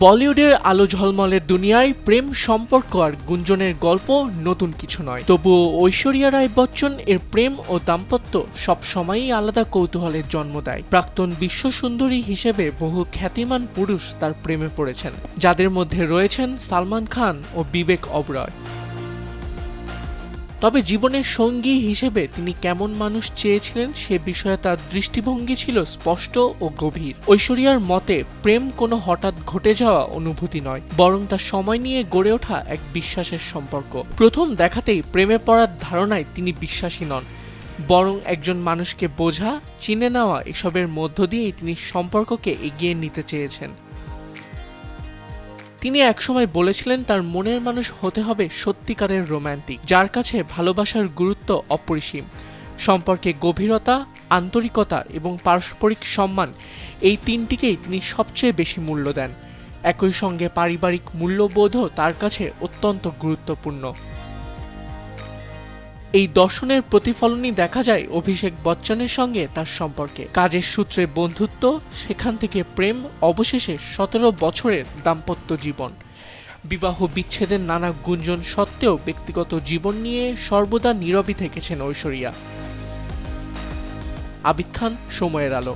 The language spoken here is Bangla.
বলিউডের আলো ঝলমলের দুনিয়ায় প্রেম সম্পর্ক আর গুঞ্জনের গল্প নতুন কিছু নয়। তবুও ঐশ্বরিয়া রায় বচ্চন এর প্রেম ও দাম্পত্য সবসময়ই আলাদা কৌতূহলের জন্ম দেয়। প্রাক্তন বিশ্ব সুন্দরী হিসেবে বহু খ্যাতিমান পুরুষ তার প্রেমে পড়েছেন, যাদের মধ্যে রয়েছেন সালমান খান ও বিবেক ওবরয়। তবে জীবনের সঙ্গী হিসেবে তিনি কেমন মানুষ চেয়েছিলেন সে বিষয়ে তার দৃষ্টিভঙ্গি ছিল স্পষ্ট ও গভীর। ঐশ্বরিয়ার মতে প্রেম কোনো হঠাৎ ঘটে যাওয়া অনুভূতি নয়, বরং তা সময় নিয়ে গড়ে ওঠা এক বিশ্বাসের সম্পর্ক। প্রথম দেখাতেই প্রেমে পড়ার ধারণায় তিনি বিশ্বাসী নন, বরং একজন মানুষকে বোঝা, চিনে নেওয়া এসবের মধ্য দিয়েই তিনি সম্পর্ককে এগিয়ে নিতে চেয়েছেন। তিনি একসময় বলেছিলেন তার মনের মানুষ হতে হবে সত্যিকারের রোম্যান্টিক, যার কাছে ভালোবাসার গুরুত্ব অপরিসীম। সম্পর্কে গভীরতা, আন্তরিকতা এবং পারস্পরিক সম্মান, এই তিনটিকেই তিনি সবচেয়ে বেশি মূল্য দেন। একই সঙ্গে পারিবারিক মূল্যবোধও তার কাছে অত্যন্ত গুরুত্বপূর্ণ। এই দর্শনের প্রতিফলনই দেখা যায় অভিষেক বচ্চনের সঙ্গে তার সম্পর্কে। কাজের সূত্রে বন্ধুত্ব, সেখান থেকে প্রেম, অবশেষে 17 বছরের দাম্পত্য জীবন। বিবাহ বিচ্ছেদের নানা গুঞ্জন সত্ত্বেও ব্যক্তিগত জীবন নিয়ে সর্বদা নীরবই থেকেছেন ঐশ্বরিয়া। আবিদ খান, সময়ের আলো।